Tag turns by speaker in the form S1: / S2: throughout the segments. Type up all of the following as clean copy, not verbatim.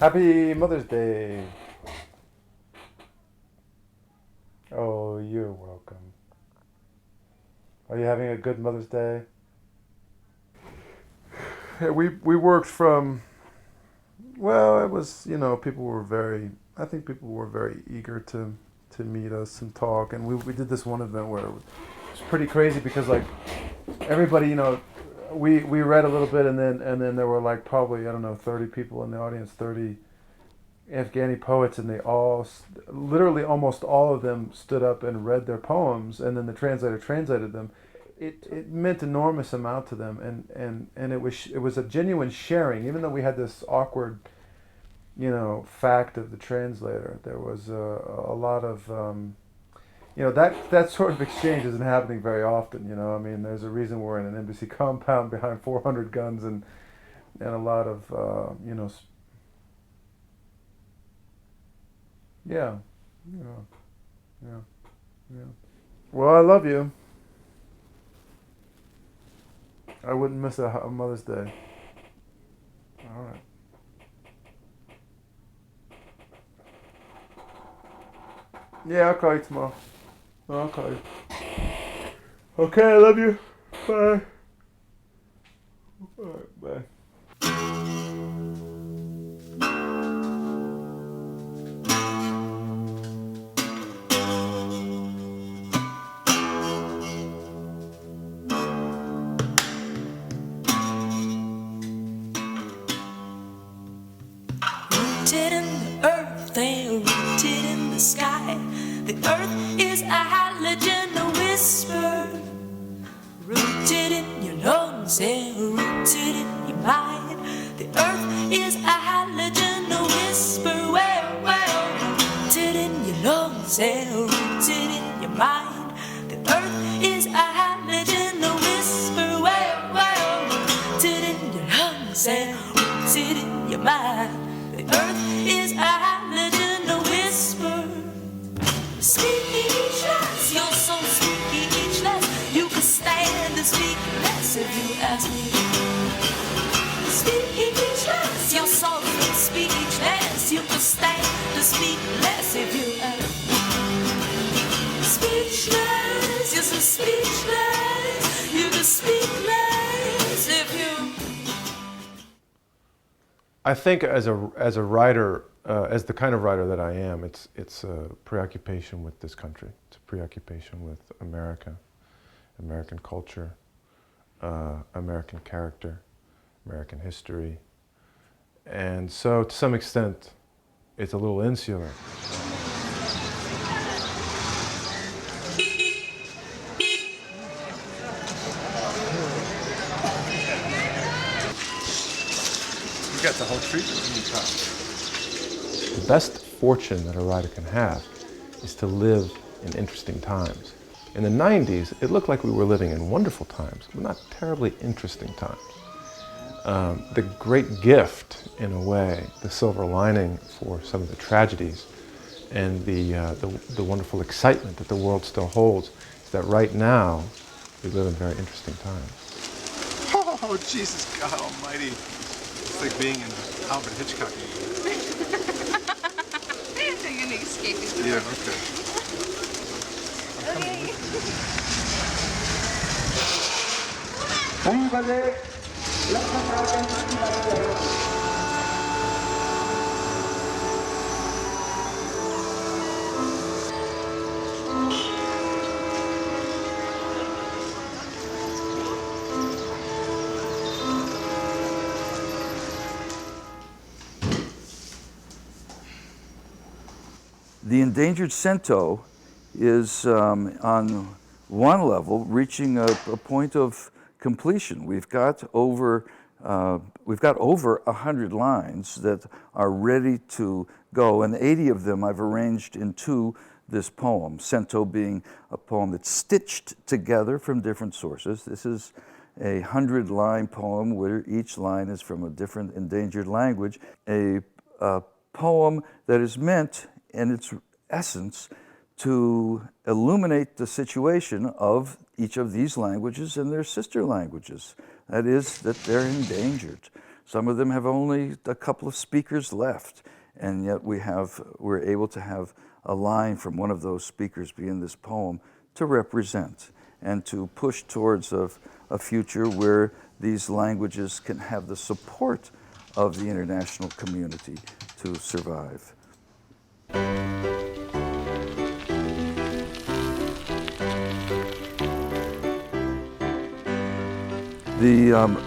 S1: Happy Mother's Day. Oh, you're welcome. Are you having a good Mother's Day? Yeah, we worked from, well, it was, people were I think people were very eager to meet us and talk. And we did this one event where it was pretty crazy because, like, everybody, we read a little bit, and then there were, like, probably, I don't know, 30 people in the audience, 30 Afghani poets, and they all, literally almost all of them, stood up and read their poems, and then the translator translated them. It meant enormous amount to them, and it was a genuine sharing, even though we had this awkward, fact of the translator. There was a lot of that sort of exchange isn't happening very often. I mean, there's a reason we're in an embassy compound behind 400 guns and a lot of yeah, yeah, yeah, yeah. Well, I love you. I wouldn't miss a Mother's Day. All right. Yeah, I'll call you tomorrow. I'll call you. Okay, I love you. Bye. All right, bye.
S2: Rooted in the earth, they are rooted in the sky. The earth is a halogen, a whisper. Rooted in your lungs, and rooted in your mind. The earth is a halogen, a whisper. Well, rooted in your lungs, and rooted in your mind. The earth is a halogen, a whisper. Well, rooted in your lungs, and rooted in your mind. The earth is a halogen, a whisper. Speechless, you're so speechless. You could stand to speak less if you ask me. Speechless, you're so speechless. You could stand to speak less if you ask me. Speechless, you're so speechless. You could speak less if you.
S1: I think as a writer, as the kind of writer that I am, it's a preoccupation with this country. It's a preoccupation with America, American culture, American character, American history, and so to some extent, it's a little insular. You got the whole treatment in your top. The best fortune that a writer can have is to live in interesting times. In the 90s, it looked like we were living in wonderful times, but not terribly interesting times. The great gift, in a way, the silver lining for some of the tragedies and the wonderful excitement that the world still holds is that right now, we live in very interesting times.
S3: Oh, Jesus God Almighty. It's like being in Alfred Hitchcock movie.
S4: You're gonna escape it.
S3: Yeah, okay.
S5: The endangered cento is, on one level, reaching a point of completion. We've got over 100 lines that are ready to go, and 80 of them I've arranged into this poem. Cento being a poem that's stitched together from different sources. This is a 100-line poem where each line is from a different endangered language. A poem that is meant, in its essence, to illuminate the situation of each of these languages and their sister languages. That is, that they're endangered. Some of them have only a couple of speakers left, and yet we're able to have a line from one of those speakers be in this poem to represent and to push towards a future where these languages can have the support of the international community to survive.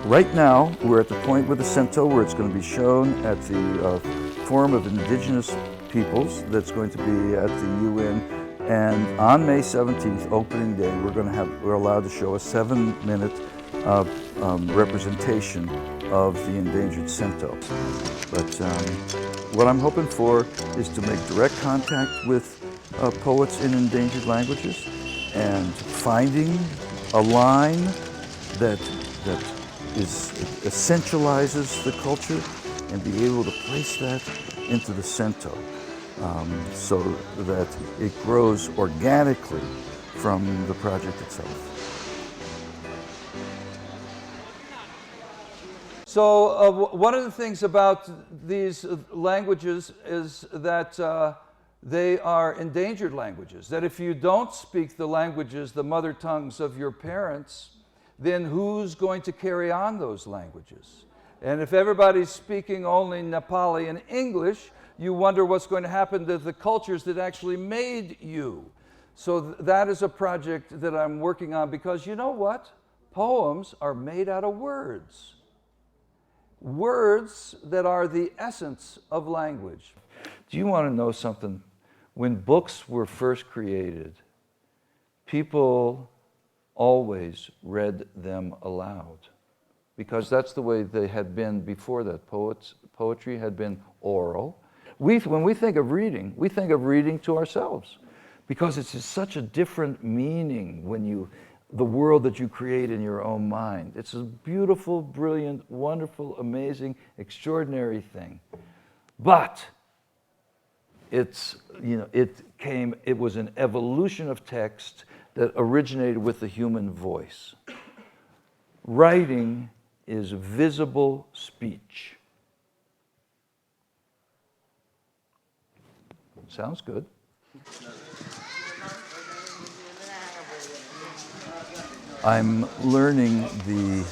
S5: Right now, we're at the point with the cento where it's going to be shown at the Forum of Indigenous Peoples that's going to be at the UN, and on May 17th, opening day, we're allowed to show a 7-minute representation of the endangered cento. But what I'm hoping for is to make direct contact with poets in endangered languages and finding a line that essentializes the culture and be able to place that into the cento so that it grows organically from the project itself.
S4: So one of the things about these languages is that they are endangered languages, that if you don't speak the languages, the mother tongues of your parents, then who's going to carry on those languages? And if everybody's speaking only Nepali and English, you wonder what's going to happen to the cultures that actually made you. So that is a project that I'm working on, because you know what? Poems are made out of words. Words that are the essence of language. Do you want to know something? When books were first created, people always read them aloud, because that's the way they had been before that. Poetry had been oral. When we think of reading to ourselves, because it's just such a different meaning when the world that you create in your own mind. It's a beautiful, brilliant, wonderful, amazing, extraordinary thing. But it was an evolution of text that originated with the human voice. Writing is visible speech. Sounds good.
S5: I'm learning the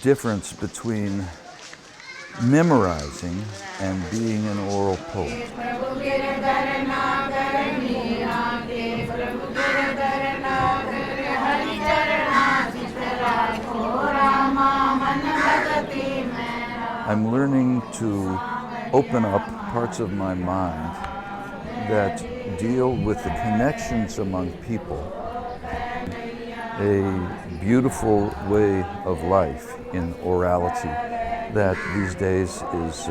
S5: difference between memorizing and being an oral poet. I'm learning to open up parts of my mind that deal with the connections among people. A beautiful way of life in orality that these days is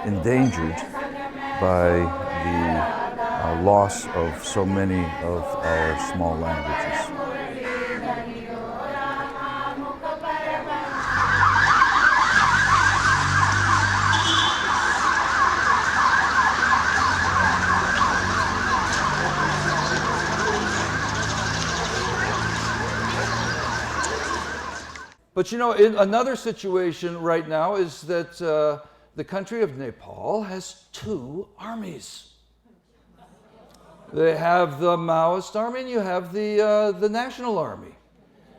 S5: endangered by the loss of so many of our small languages.
S4: But you know, another situation right now is that the country of Nepal has 2 armies. They have the Maoist army and you have the National Army.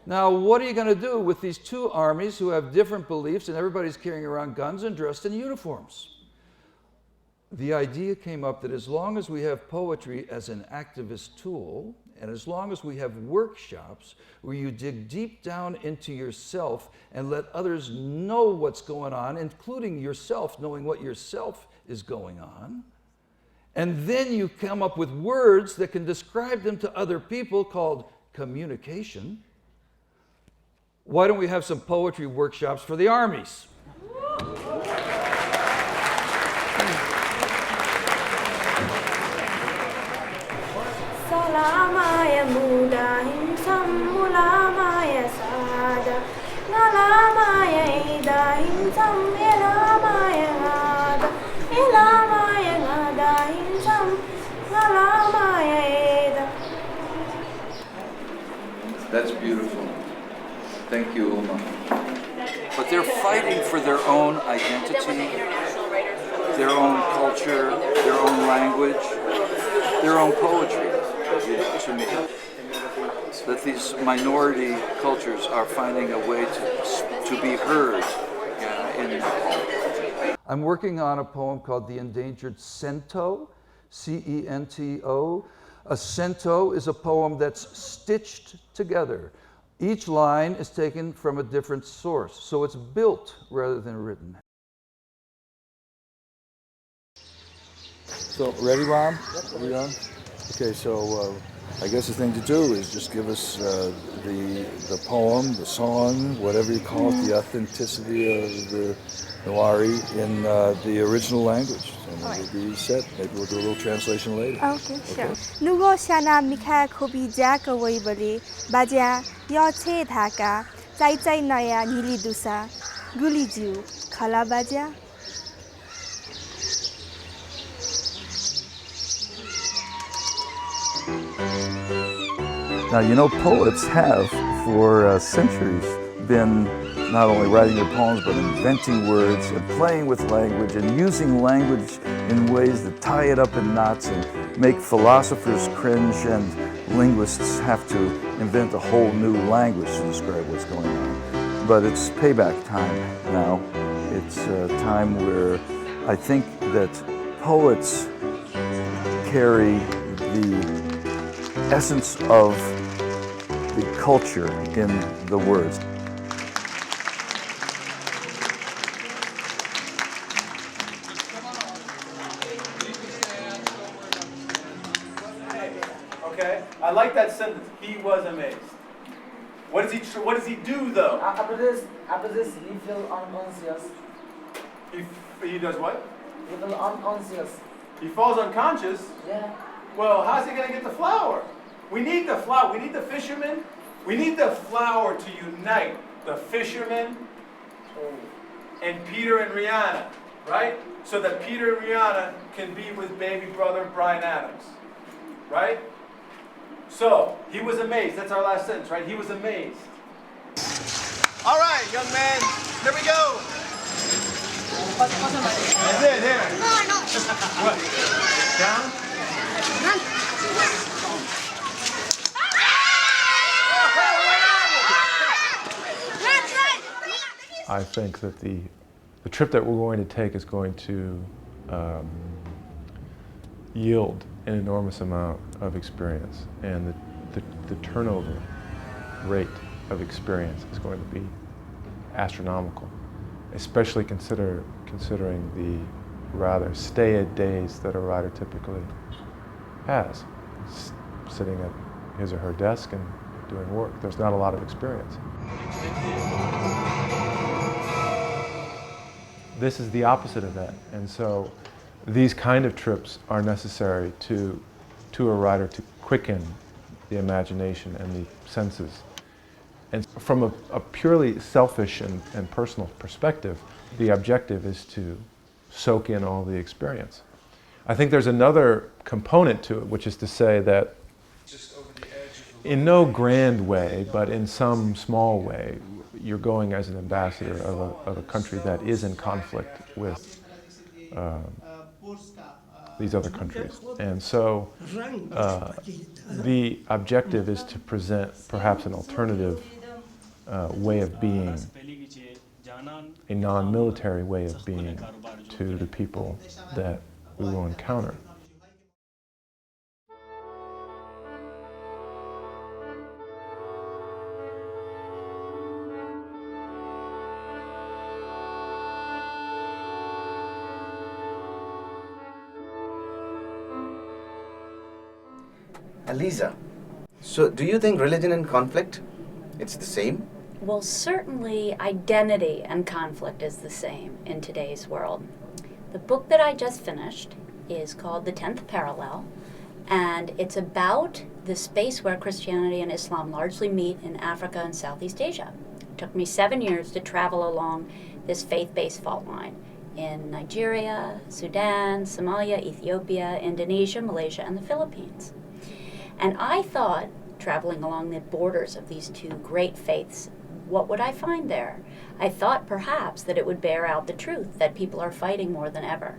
S4: Now, what are you going to do with these 2 armies who have different beliefs and everybody's carrying around guns and dressed in uniforms? The idea came up that as long as we have poetry as an activist tool, and as long as we have workshops where you dig deep down into yourself and let others know what's going on, including yourself knowing what yourself is going on, and then you come up with words that can describe them to other people called communication, why don't we have some poetry workshops for the armies?
S6: Salamaya mudahim sammulamaya sada Nalamaya idahim sam elamaya gada Elamaya gadahim sam Nalamaya eda.
S4: That's beautiful. Thank you, Uma.
S5: they're fighting for their own identity, their own culture, their own language, their own poetry, to me. That these minority cultures are finding a way to be heard in the poem. I'm working on a poem called The Endangered Cento, C-E-N-T-O. A cento is a poem that's stitched together. Each line is taken from a different source, so it's built rather than written. So, ready, Ram? Yep. Are we on? Okay, so I guess the thing to do is just give us the poem, the song, whatever you call it, the authenticity of the Newari in the original language. And we'll be set. Maybe we'll do a little translation later.
S6: Okay, sure. Nugo shana mikha khobi jaka waibali baja yo che dhaka chai chai naya nili dusa guli jiu khala baja.
S5: Now, you know, poets have, for centuries, been not only writing their poems, but inventing words and playing with language and using language in ways that tie it up in knots and make philosophers cringe, and linguists have to invent a whole new language to describe what's going on. But it's payback time now. It's a time where I think that poets carry the essence of the culture in the words.
S1: Okay, I like that sentence. He was amazed. What does he do though?
S7: After this, he feel unconscious.
S1: He does what?
S7: He feel unconscious.
S1: He falls unconscious.
S7: Yeah.
S1: Well, how's he going to get the flour? We need the flour. We need the fishermen. We need the flour to unite the fishermen and Peter and Rihanna, right? So that Peter and Rihanna can be with baby brother Brian Adams, right? So, he was amazed. That's our last sentence, right? He was amazed.
S3: All right, young man, here we go.
S1: That's it, here.
S6: No.
S1: What? Down? I think that the trip that we're going to take is going to yield an enormous amount of experience, and the turnover rate of experience is going to be astronomical, especially considering the rather stay-at days that a writer typically has, sitting at his or her desk and doing work. There's not a lot of experience. This is the opposite of that, and so these kind of trips are necessary to a writer to quicken the imagination and the senses. And from a purely selfish and personal perspective, the objective is to soak in all the experience. I think there's another component to it, which is to say that in no grand way, but in some small way, you're going as an ambassador of a country that is in conflict with these other countries. And so the objective is to present perhaps an alternative way of being, a non-military way of being to the people that we will encounter.
S8: Aliza, so do you think religion and conflict, it's the same?
S9: Well, certainly identity and conflict is the same in today's world. The book that I just finished is called The 10th Parallel, and it's about the space where Christianity and Islam largely meet in Africa and Southeast Asia. It took me 7 years to travel along this faith-based fault line in Nigeria, Sudan, Somalia, Ethiopia, Indonesia, Malaysia, and the Philippines. And I thought, traveling along the borders of these two great faiths, what would I find there? I thought perhaps that it would bear out the truth that people are fighting more than ever.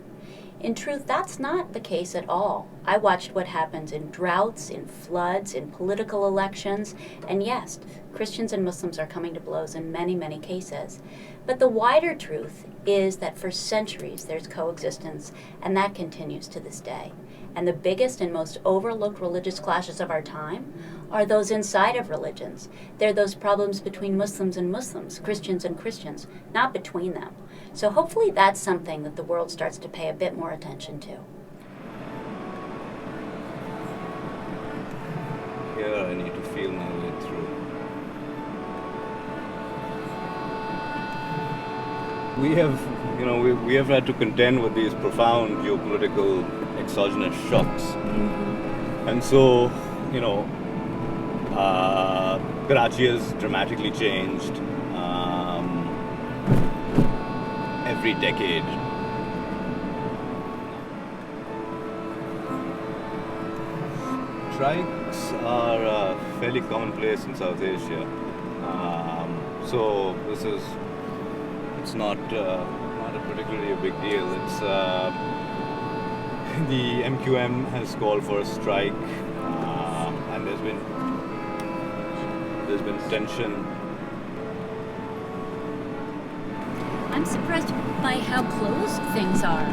S9: In truth, that's not the case at all. I watched what happens in droughts, in floods, in political elections, and yes, Christians and Muslims are coming to blows in many, many cases. But the wider truth is that for centuries there's coexistence, and that continues to this day. And the biggest and most overlooked religious clashes of our time are those inside of religions. They're those problems between Muslims and Muslims, Christians and Christians, not between them. So hopefully that's something that the world starts to pay a bit more attention to.
S10: Here I need to feel my way through. We have had to contend with these profound geopolitical exogenous shocks. And so, Karachi has dramatically changed every decade. Strikes are fairly commonplace in South Asia. So it's not a particularly a big deal. It's the MQM has called for a strike, and there's been tension.
S9: I'm surprised by how close things are.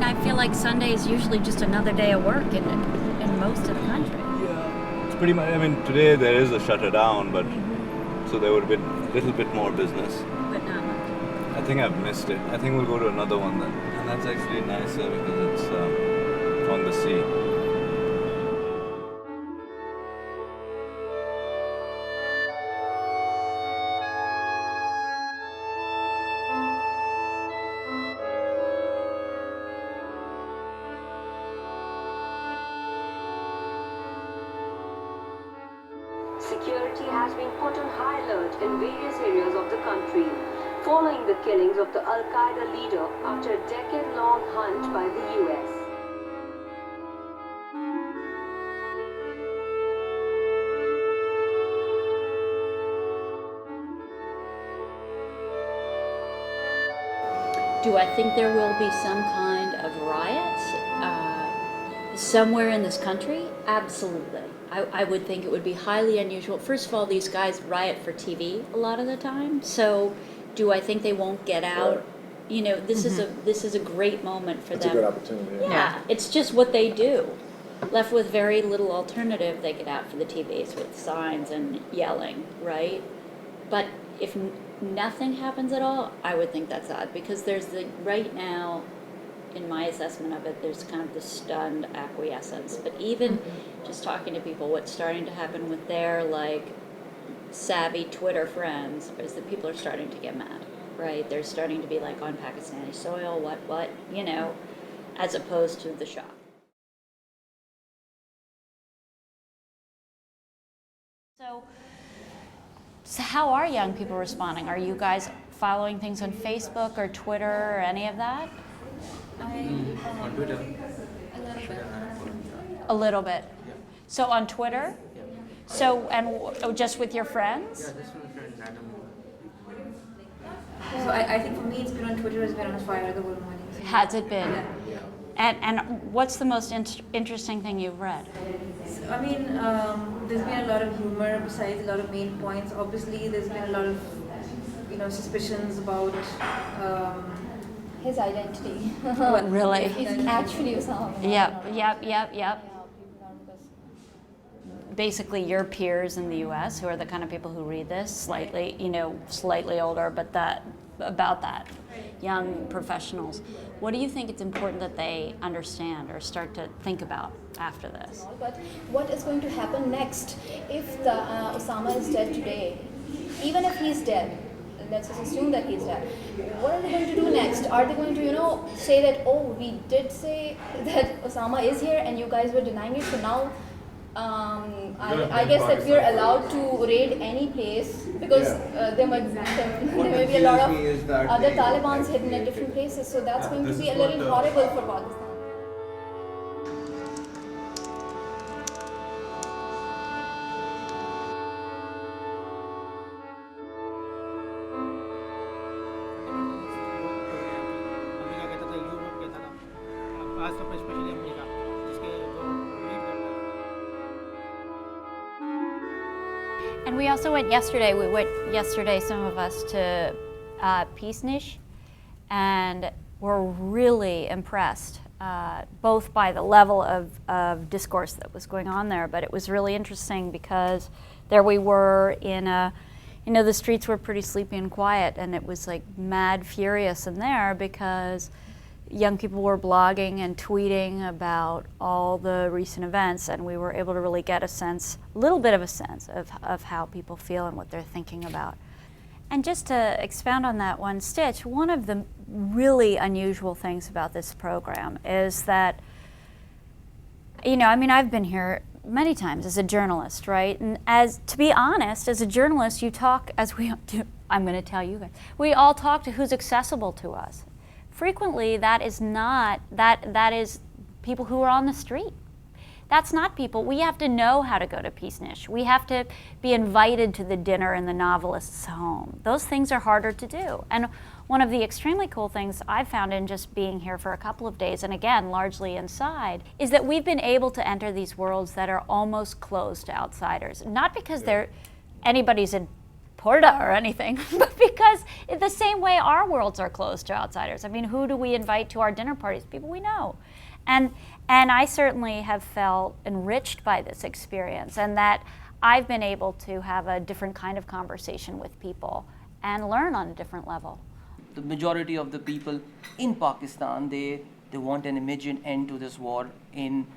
S9: I feel like Sunday is usually just another day of work in most of the country.
S10: Yeah, it's pretty much. Today there is a shutter down, but so there would have been a little bit more business.
S9: But not much.
S10: I think I've missed it. I think we'll go to another one then, and that's actually nicer because it's on the sea.
S11: Security has been put on high alert in various areas of the country, following the killings of the Al-Qaeda leader after a decade-long hunt by the US.
S9: Do I think there will be some kind of riots somewhere in this country? Absolutely. I would think it would be highly unusual. First of all, these guys riot for TV a lot of the time. So do I think they won't get out? This is a great moment for them.
S3: It's a good opportunity.
S9: Yeah, it's just what they do. Left with very little alternative, they get out for the TVs with signs and yelling, right? But if nothing happens at all, I would think that's odd, because there's right now, in my assessment of it, there's kind of the stunned acquiescence. But even just talking to people, what's starting to happen with their savvy Twitter friends is that people are starting to get mad, right? They're starting to be on Pakistani soil, what, as opposed to the shock. So how are young people responding? Are you guys following things on Facebook or Twitter or any of that?
S10: On Twitter.
S9: A little bit.
S10: Yeah.
S9: So on Twitter?
S10: Yeah.
S9: So, and just with your friends?
S10: Yeah, just with friends, randomly.
S12: So I think for me, it's been on Twitter, it's been on fire the whole morning.
S9: Has it been?
S10: Yeah.
S9: And what's the most interesting thing you've read?
S12: So, there's been a lot of humor besides a lot of main points. Obviously, there's been a lot of, suspicions about
S13: his identity.
S9: Really?
S13: He's actually Osama.
S9: Yep. Basically, your peers in the U.S., who are the kind of people who read this, slightly older, but about that, young professionals. What do you think it's important that they understand or start to think about after this?
S13: But what is going to happen next if the Osama is dead today? Even if he's dead, let's just assume that he's dead. What are they going to do next? Are they going to, say that, oh, we did say that Osama is here and you guys were denying it, so now I guess that we're allowed to raid any place because there may be a lot of other Talibans hidden at different places, so that's going to be a little horrible for Pakistan.
S14: आज तो specially हमने कहा जिसके जो lead करता है.
S9: And we also went yesterday. We went yesterday, some of us, to Peace Niche, and were really impressed, both by the level of discourse that was going on there, but it was really interesting because there we were in a, you know, the streets were pretty sleepy and quiet, and it was like mad furious in there because young people were blogging and tweeting about all the recent events, and we were able to really get a sense, a little bit of a sense of how people feel and what they're thinking about. And just to expound on that one stitch, one of the really unusual things about this program is that, you know, I mean, I've been here many times as a journalist, right? And to be honest, as a journalist, you talk, as we do, I'm going to tell you guys, we all talk to who's accessible to us. Frequently, that is not, that is people who are on the street. That's not people. We have to know how to go to Peace Niche. We have to be invited to the dinner in the novelist's home. Those things are harder to do. And one of the extremely cool things I've found in just being here for a couple of days, and again, largely inside, is that we've been able to enter these worlds that are almost closed to outsiders. Not because they're anybody's in Porta or anything, but because in the same way our worlds are closed to outsiders. I mean, who do we invite to our dinner parties? People we know. And I certainly have felt enriched by this experience, and that I've been able to have a different kind of conversation with people and learn on a different level.
S15: The majority of the people in Pakistan, they want an immediate end to this war. And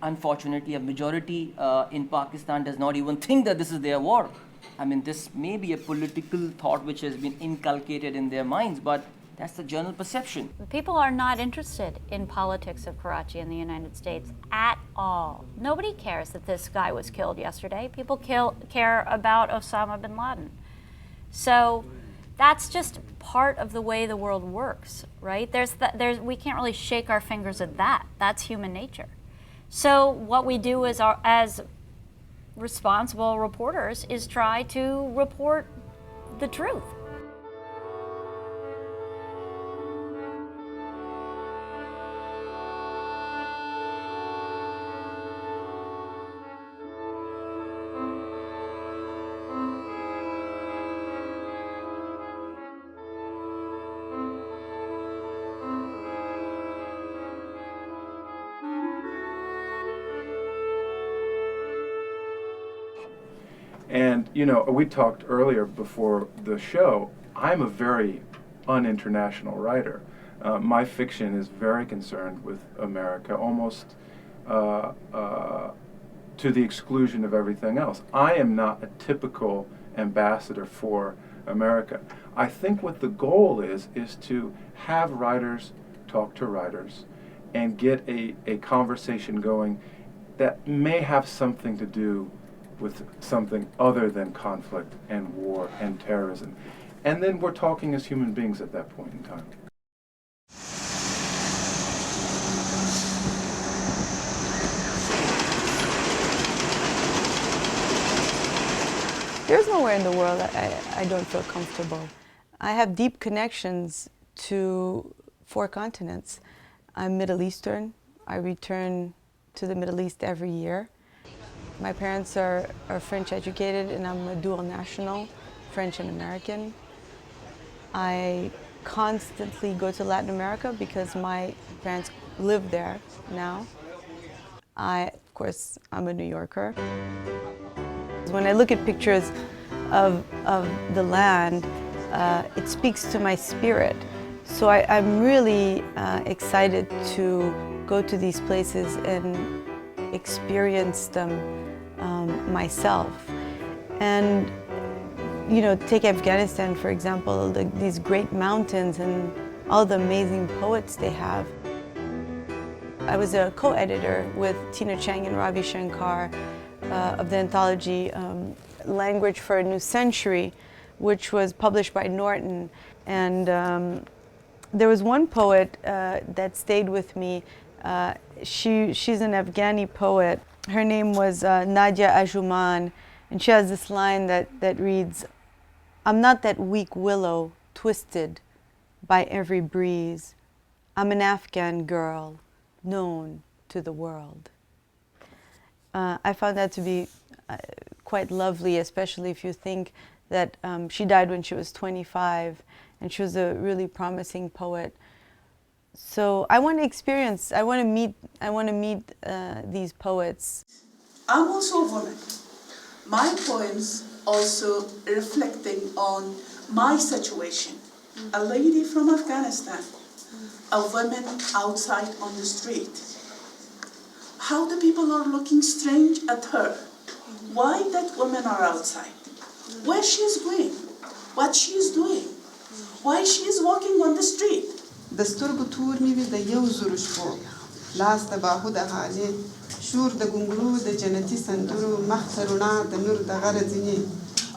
S15: unfortunately, a majority in Pakistan does not even think that this is their war. I mean, this may be a political thought which has been inculcated in their minds, but that's the general perception.
S9: People are not interested in politics of Karachi in the United States at all. Nobody cares that this guy was killed yesterday. People care about Osama bin Laden. So that's just part of the way the world works, right? We can't really shake our fingers at that. That's human nature. So what we do as responsible reporters is try to report the truth.
S1: And, you know, we talked earlier before the show, I'm a very un-international writer. My fiction is very concerned with America, almost to the exclusion of everything else. I am not a typical ambassador for America. I think what the goal is to have writers talk to writers and get a conversation going that may have something to do with something other than conflict and war and terrorism. And then we're talking as human beings at that point in time.
S16: There's nowhere in the world I don't feel comfortable. I have deep connections to 4 continents. I'm Middle Eastern. I return to the Middle East every year. My parents are French educated, and I'm a dual national, French and American. I constantly go to Latin America because my parents live there now. Of course, I'm a New Yorker. When I look at pictures of the land, it speaks to my spirit. So I'm really excited to go to these places and experience them myself. And, you know, take Afghanistan, for example, these great mountains and all the amazing poets they have. I was a co-editor with Tina Chang and Ravi Shankar of the anthology Language for a New Century, which was published by Norton. And there was one poet that stayed with me. She's an Afghani poet. Her name was Nadia Ajuman, and she has this line that reads, "I'm not that weak willow twisted by every breeze. I'm an Afghan girl known to the world. I found that to be quite lovely, especially if you think that she died when she was 25, and she was a really promising poet. So I want to experience, I want to meet these poets.
S17: I'm also a woman. My poems also reflecting on my situation. A lady from Afghanistan, a woman outside on the street. How the people are looking strange at her. Why that women are outside. Where she is going, what she is doing, why she is walking on the street.
S18: دستور بطور میوی د یو زروش خو لاس د باهو د حالی شور د ګنګرو د جنتی سندرو مخ ترونا د نور د غرضنی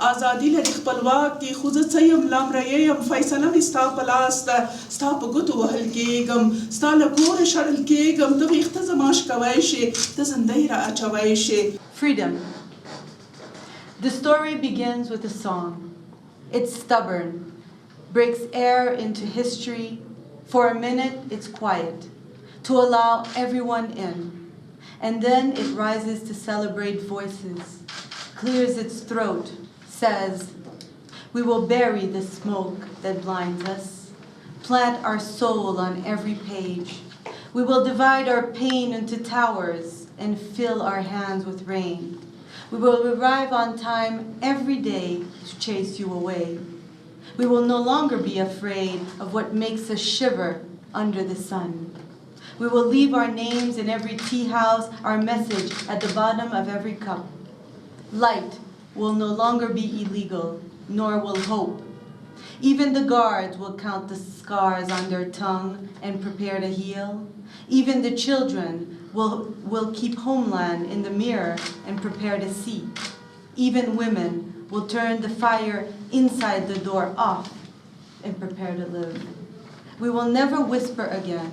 S17: آزادی لري خپلواک دي خو زه څه یم لامریه یم فیصله مې ستا په لاس ده ستا په ګوتو وهل کېږم ستا له کوره شړل کېږم ته ویښته زما شکوی شې ته زندۍ را اچوی شې.
S19: Freedom. The story begins with a song. It's stubborn, breaks air into history. For a minute, it's quiet, to allow everyone in. And then it rises to celebrate voices, clears its throat, says, we will bury the smoke that blinds us, plant our soul on every page. We will divide our pain into towers and fill our hands with rain. We will arrive on time every day to chase you away. We will no longer be afraid of what makes us shiver under the sun. We will leave our names in every tea house, our message at the bottom of every cup. Light will no longer be illegal, nor will hope. Even the guards will count the scars on their tongue and prepare to heal. Even the children will keep homeland in the mirror and prepare to see. Even women will turn the fire inside the door off and prepare to live. We will never whisper again.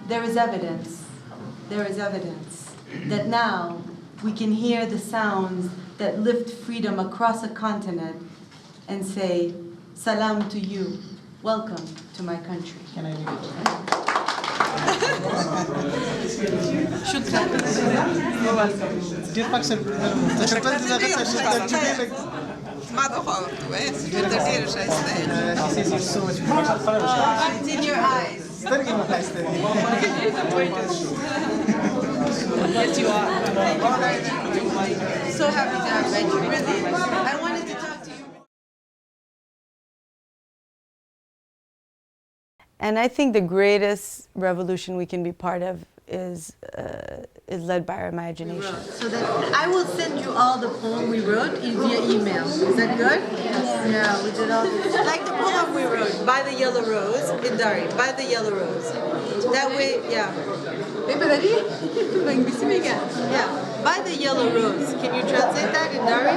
S19: There is evidence that now we can hear the sounds that lift freedom across a continent and say, salam to you, welcome to my country. Can I read it?
S18: شكرا. You're welcome.
S19: It's in your eyes. Yes, you are. Thank you very much. So happy to have met you. Really, I wanted to talk to you.
S16: And I think the greatest revolution we can be part of is led by our imagination.
S19: So that I will send you all the poem we wrote via email. Is that good? Yes. Yeah, we did all. Like the poem we wrote, By the Yellow Rose, in Dari, By the Yellow Rose. That way, yeah. Yeah, By the Yellow Rose. Can you translate that in Dari?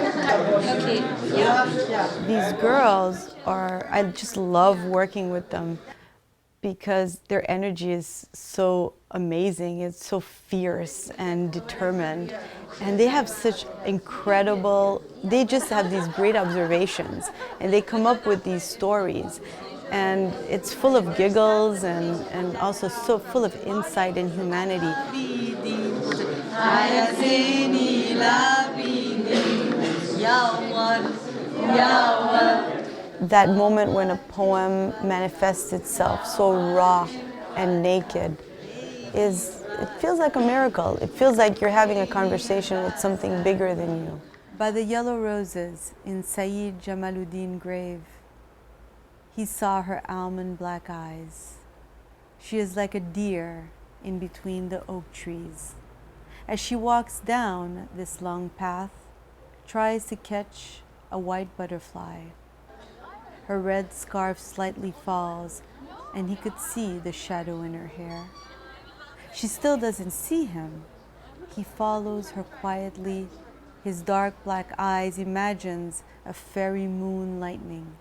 S19: Okay. Yeah.
S16: These girls I just love working with them because their energy is so amazing. It's so fierce and determined. And they have such they just have these great observations. And they come up with these stories. And it's full of giggles and also so full of insight and humanity. That moment when a poem manifests itself so raw and naked it feels like a miracle. It feels like you're having a conversation with something bigger than you. By the yellow roses in Sayyid Jamaluddin's grave, he saw her almond black eyes. She is like a deer in between the oak trees. As she walks down this long path, tries to catch a white butterfly. Her red scarf slightly falls, and he could see the shadow in her hair. She still doesn't see him. He follows her quietly. His dark black eyes imagines a fairy moon lightning.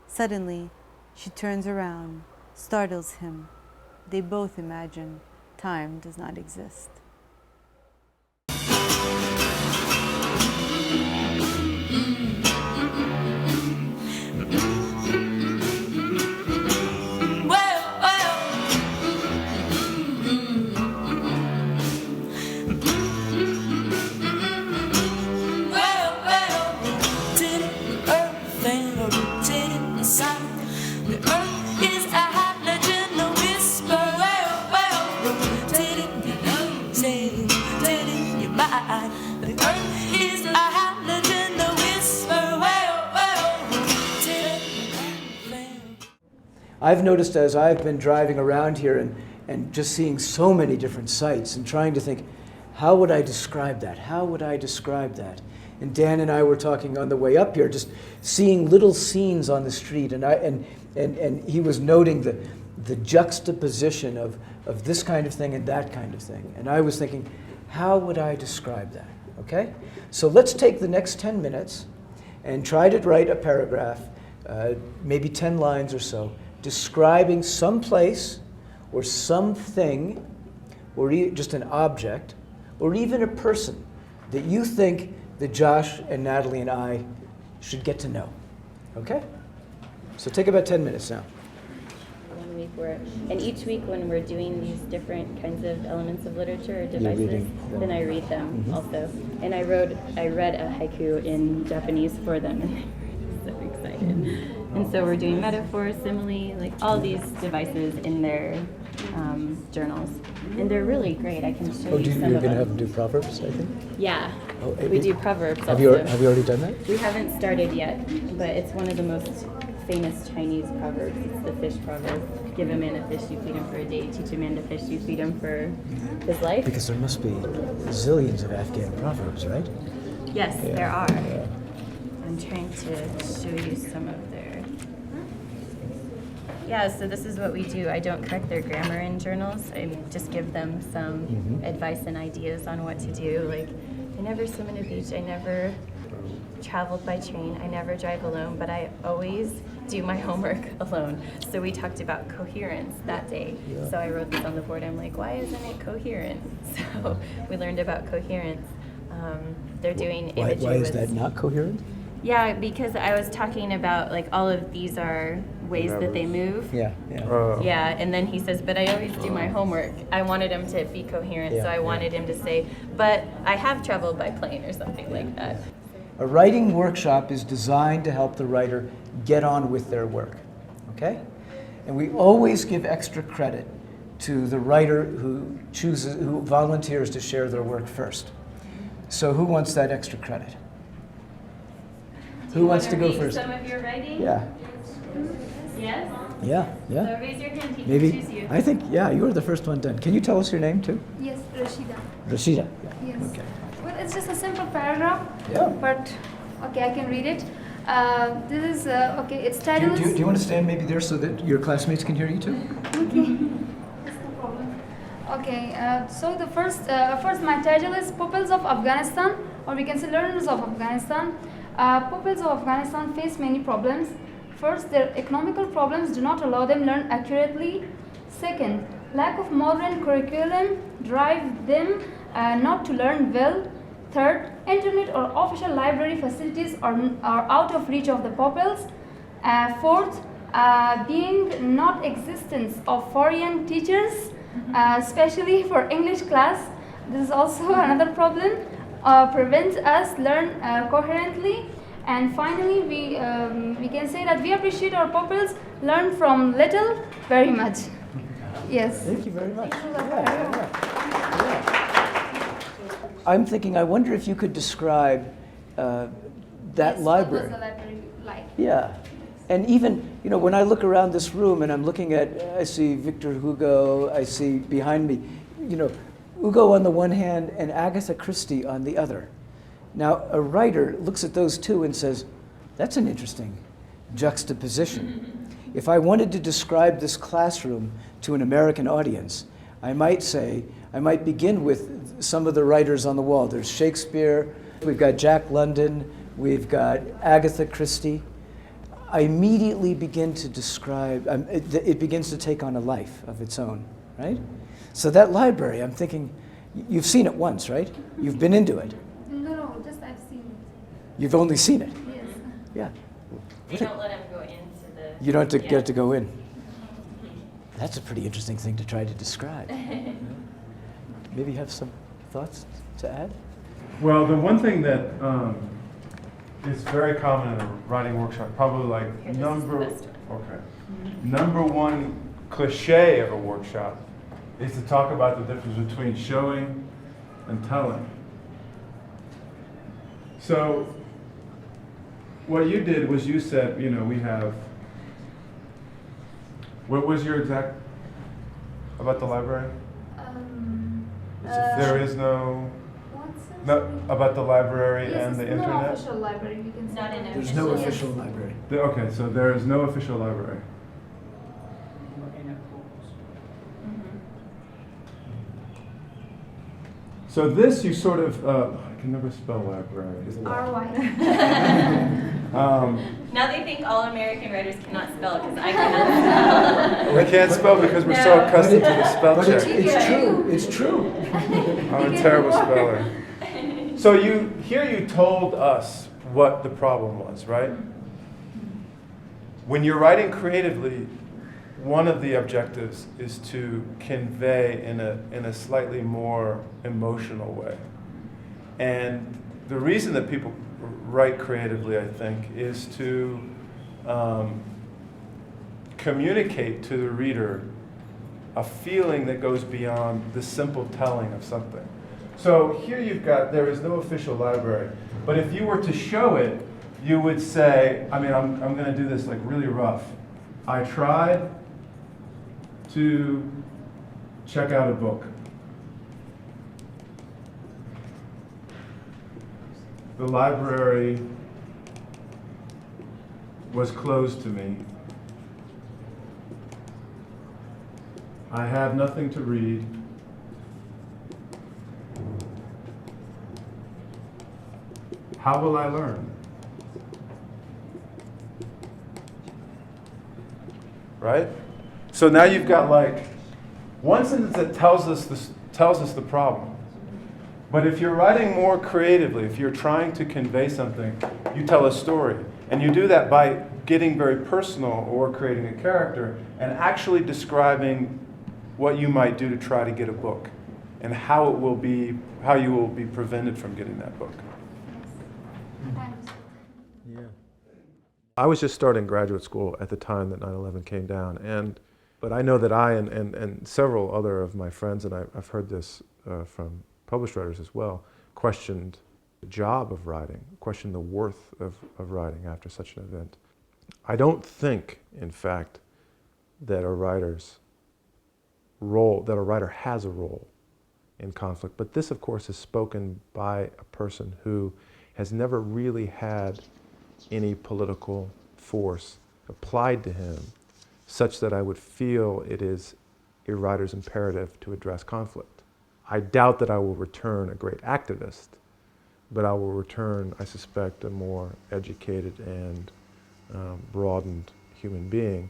S16: Suddenly, she turns around, startles him. They both imagine time does not exist.
S20: I've noticed as I've been driving around here and just seeing so many different sites and trying to think, how would I describe that? How would I describe that? And Dan and I were talking on the way up here, just seeing little scenes on the street, and he was noting the juxtaposition of this kind of thing and that kind of thing. And I was thinking, how would I describe that? Okay? So let's take the next 10 minutes and try to write a paragraph, maybe 10 lines or so, describing some place or something, or just an object, or even a person that you think that Josh and Natalie and I should get to know. Okay? So take about 10 minutes now.
S21: And each week when we're doing these different kinds of elements of literature or devices, then I read them also. And I read a haiku in Japanese for them, and they were so excited. And so we're doing metaphor, simile, like all these devices in their journals. And they're really great. I can show you some of them.
S20: You're going to have them do proverbs, I think?
S21: Yeah. We do proverbs
S20: have you already done that?
S21: We haven't started yet, but it's one of the most famous Chinese proverbs. It's the fish proverb. Give a man a fish, you feed him for a day. Teach a man to fish, you feed him for his life.
S20: Because there must be zillions of Afghan proverbs, right?
S21: Yes, there are. I'm trying to show you some of their... Yeah, so this is what we do. I don't correct their grammar in journals. I just give them some advice and ideas on what to do. Like, I never swim in a beach. I never traveled by train. I never drive alone, but I always do my homework alone. So we talked about coherence that day. Yeah. So I wrote this on the board. I'm like, why isn't it coherent? So we learned about coherence. They're doing imagery.
S20: Why is that not coherent?
S21: Yeah, because I was talking about like all of these are ways that they move.
S20: Yeah.
S21: Yeah, and then he says, but I always do my homework. I wanted him to be coherent, so I wanted him to say, but I have traveled by plane or something like that.
S20: A writing workshop is designed to help the writer get on with their work, okay? And we always give extra credit to the writer who volunteers to share their work first. So who wants that extra credit? Who wants to go first?
S21: Some of your writing?
S20: Yeah.
S21: Yes?
S20: Yeah.
S21: So raise your hand, he can
S20: Maybe,
S21: choose you.
S20: I think, you were the first one done. Can you tell us your name too?
S22: Yes, Rashida.
S20: Rashida.
S22: Yes.
S20: Okay.
S22: Well, it's just a simple paragraph.
S20: Yeah.
S22: But, okay, I can read it. This is, okay, its title is...
S20: Do you want to stand maybe there so that your classmates can hear you too?
S22: Okay. That's no problem. Okay, so the first my title is Pupils of Afghanistan, or we can say Learners of Afghanistan. Pupils of Afghanistan face many problems. First, their economical problems do not allow them learn accurately. Second, lack of modern curriculum drive them not to learn well. Third, internet or official library facilities are out of reach of the pupils. Fourth, being not existence of foreign teachers, especially for English class. This is also another problem. Prevents us learn coherently. And finally, we can say that we appreciate our pupils learn from little very much. Yes.
S20: Thank you very much. I'm thinking, I wonder if you could describe that library.
S22: What was the library like?
S20: Yeah. And even, when I look around this room and I'm looking I see Victor Hugo, I see behind me, Hugo on the one hand and Agatha Christie on the other. Now, a writer looks at those two and says, that's an interesting juxtaposition. If I wanted to describe this classroom to an American audience, I might begin with some of the writers on the wall. There's Shakespeare, we've got Jack London, we've got Agatha Christie. I immediately begin to describe, it begins to take on a life of its own, right? So that library, I'm thinking, you've seen it once, right? You've been into it.
S22: No, just I've seen it.
S20: You've only seen it?
S22: Yes.
S20: Yeah.
S21: They don't let him go into the...
S20: You don't get to go in. That's a pretty interesting thing to try to describe. Maybe you have some thoughts to add?
S1: Well, the one thing that is very common in a writing workshop, probably like number one cliche of a workshop, is to talk about the difference between showing and telling. So what you did was you said, we have What was your exact about the library? There is no. About the library and the internet?
S22: No official library, you can say.
S21: Not in
S20: There's no official library.
S1: Okay, so there is no official library. So this you sort of, I can never spell library.
S21: Now they think all American writers cannot spell because I cannot spell.
S1: We can't spell because we're so accustomed to the spell
S20: But
S1: check.
S20: it's true. It's true.
S1: I'm a terrible speller. So you told us what the problem was, right? When you're writing creatively, one of the objectives is to convey in a slightly more emotional way. And the reason that people write creatively, I think, is to communicate to the reader a feeling that goes beyond the simple telling of something. So here you've got, there is no official library, but if you were to show it, you would say, I mean, I'm going to do this like really rough. I tried to check out a book. The library was closed to me. I have nothing to read. How will I learn? Right? So now you've got like one sentence that tells us the problem. But if you're writing more creatively, if you're trying to convey something, you tell a story. And you do that by getting very personal or creating a character and actually describing what you might do to try to get a book and how you will be prevented from getting that book. Yeah. I was just starting graduate school at the time that 9/11 came down, but I know that I and several other of my friends, and I've heard this from published writers as well, questioned the job of writing, questioned the worth of writing after such an event. I don't think, in fact, that a writer has a role in conflict, but this, of course, is spoken by a person who has never really had any political force applied to him such that I would feel it is a writer's imperative to address conflict. I doubt that I will return a great activist, but I will return, I suspect, a more educated and broadened human being